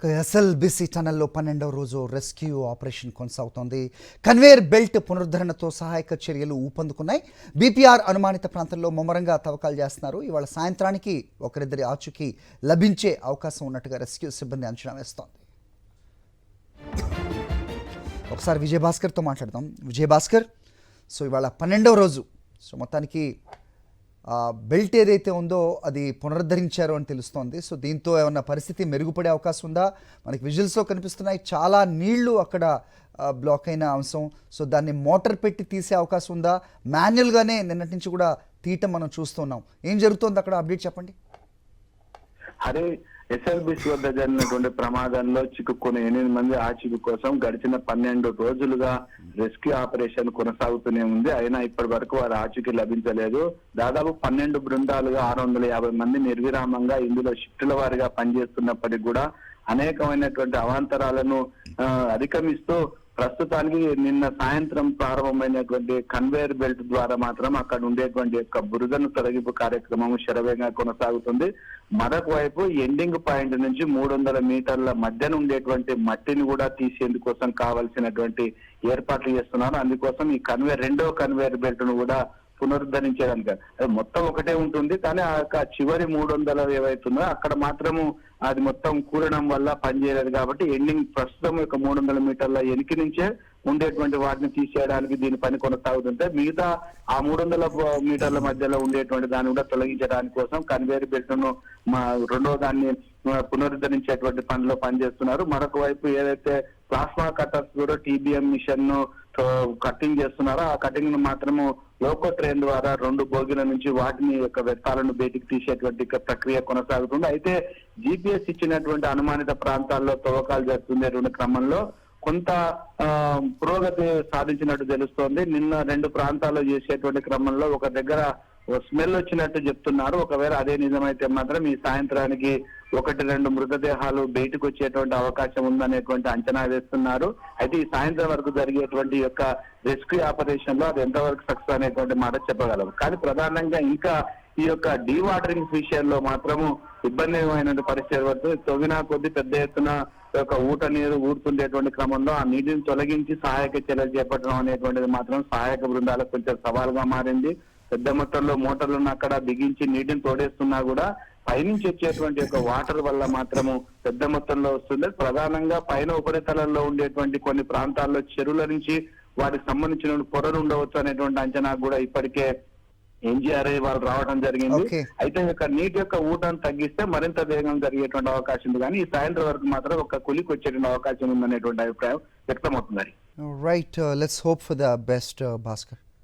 SLBC టనల్లో 12వ రోజు rescue operation కొనసాగుతోంది. Conveyor belt పునరుద్ధరణతో సహాయక చర్యలు ఊపందుకున్నాయి. బీపీఆర్ అనుమానిత ప్రాంతంలో ముమ్మరంగా తవ్వకాలు చేస్తున్నారు. ఇవాళ సాయంత్రానికి ఒకరిద్దరి ఆచూకీ లభించే అవకాశం ఉన్నట్టుగా రెస్క్యూ సిబ్బంది అంచనా వేస్తోంది. ఒకసారి విజయభాస్కర్తో మాట్లాడదాం. విజయభాస్కర్, సో ఇవాళ 12వ రోజు, సో మొత్తానికి బెల్ట్ ఏదైతే ఉందో అది పునరుద్ధరించారు అని తెలుస్తోంది. సో దీంతో ఏమన్నా పరిస్థితి మెరుగుపడే అవకాశం ఉందా? మనకి విజువల్స్లో కనిపిస్తున్నాయి, చాలా నీళ్లు అక్కడ బ్లాక్ అయిన అంశం. సో దాన్ని మోటార్ పెట్టి తీసే అవకాశం ఉందా? మాన్యువల్గానే నిన్నటి నుంచి కూడా తీయటం మనం చూస్తున్నాం. ఏం జరుగుతోంది అక్కడ, అప్డేట్ చెప్పండి. అరే, ఎస్ఎల్బిసి వద్ద జరిగినటువంటి ప్రమాదంలో చిక్కుకున్న 8 మంది ఆచూకీ కోసం గడిచిన 12 రోజులుగా రెస్క్యూ ఆపరేషన్ కొనసాగుతూనే ఉంది. అయినా ఇప్పటి వరకు వారి ఆచూకీ లభించలేదు. దాదాపు 12 బృందాలుగా 650 మంది నిర్విరామంగా ఇందులో షిఫ్టుల వారిగా పనిచేస్తున్నప్పటికీ కూడా అనేకమైనటువంటి అవాంతరాలను అధిగమిస్తూ ప్రస్తుతానికి నిన్న సాయంత్రం ప్రారంభమైనటువంటి కన్వేయర్ బెల్ట్ ద్వారా మాత్రం అక్కడ ఉండేటువంటి యొక్క బురదను తొలగింపు కార్యక్రమం శరవేగంగా కొనసాగుతుంది. మరొక వైపు ఎండింగ్ పాయింట్ నుంచి 300 మీటర్ల మధ్యన ఉండేటువంటి మట్టిని కూడా తీసేందుకోసం కావాల్సినటువంటి ఏర్పాట్లు చేస్తున్నారు. అందుకోసం ఈ రెండో కన్వేయర్ బెల్ట్ ను కూడా పునరుద్ధరించేదానికి అది మొత్తం ఒకటే ఉంటుంది, కానీ ఆ చివరి 300 ఏవైతుందో అక్కడ మాత్రము అది మొత్తం కూలడం వల్ల పనిచేయలేదు. కాబట్టి ఎండింగ్ ప్రస్తుతం యొక్క 300 మీటర్ల ఎనికి నుంచే ఉండేటువంటి వాటిని తీసేయడానికి దీని పని కొనసాగుతుంటే, మిగతా ఆ 300 మీటర్ల మధ్యలో ఉండేటువంటి దాన్ని కూడా తొలగించడానికి కోసం కన్వేయర్ బెల్ట్ ను రెండో దాన్ని పునరుద్ధరించేటువంటి పనిలో పనిచేస్తున్నారు. మరొక వైపు ఏదైతే ప్లాస్మా కట్టర్స్ కూడా టీబీఎం మిషన్ ను కట్టింగ్ చేస్తున్నారో ఆ కటింగ్ ను మాత్రము లోకో ట్రైన్ ద్వారా 2 బోగిల నుంచి వాటిని యొక్క వ్యర్థాలను బయటికి తీసేటువంటి ప్రక్రియ కొనసాగుతుంది. అయితే జీపీఎస్ ఇచ్చినటువంటి అనుమానిత ప్రాంతాల్లో తవ్వకాలు జరుగుతున్నటువంటి క్రమంలో కొంత పురోగతి సాధించినట్టు తెలుస్తోంది. నిన్న 2 ప్రాంతాల్లో చేసేటువంటి క్రమంలో ఒక దగ్గర స్మెల్ వచ్చినట్టు చెప్తున్నారు. ఒకవేళ అదే నిజమైతే మాత్రం ఈ సాయంత్రానికి 1-2 మృతదేహాలు బయటకు వచ్చేటువంటి అవకాశం ఉందనేటువంటి అంచనా వేస్తున్నారు. అయితే ఈ సాయంత్రం వరకు జరిగేటువంటి యొక్క రెస్క్యూ ఆపరేషన్ లో అది ఎంతవరకు సక్సెస్ అనేటువంటి మాట చెప్పగలం. కానీ ప్రధానంగా ఇంకా ఈ యొక్క డీవాటరింగ్ విషయంలో మాత్రము ఇబ్బందిమైన పరిస్థితి పడుతుంది. తొగినా కొద్ది పెద్ద ఎత్తున యొక్క ఊట నీరు ఊరుతుండేటువంటి క్రమంలో ఆ నీటిని తొలగించి సహాయక చర్యలు చేపట్టడం అనేటువంటిది మాత్రం సహాయక బృందాలకు కొంచెం సవాల్గా మారింది. పెద్ద మొత్తంలో మోటార్లను అక్కడ బిగించి నీటిని తోడేస్తున్నా కూడా పైనుంచి వచ్చేటువంటి యొక్క వాటర్ వల్ల మాత్రము పెద్ద మొత్తంలో వస్తుంది. ప్రధానంగా పైన ఉపరితలంలో ఉండేటువంటి కొన్ని ప్రాంతాల్లో చెరువుల నుంచి వాటికి సంబంధించిన పొరలు ఉండవచ్చు అనేటువంటి అంచనా కూడా ఇప్పటికే ఎన్జీఆర్ఐ వాళ్ళు రావడం జరిగింది. అయితే యొక్క నీటి యొక్క ఊటను తగ్గిస్తే మరింత వేగం జరిగేటువంటి అవకాశం ఉంది. కానీ ఈ సాయంత్రం వరకు మాత్రం ఒక కులికి వచ్చేటువంటి అవకాశం ఉందనేటువంటి అభిప్రాయం వ్యక్తమవుతుంది. Right, let's hope for the best, Bhaskar.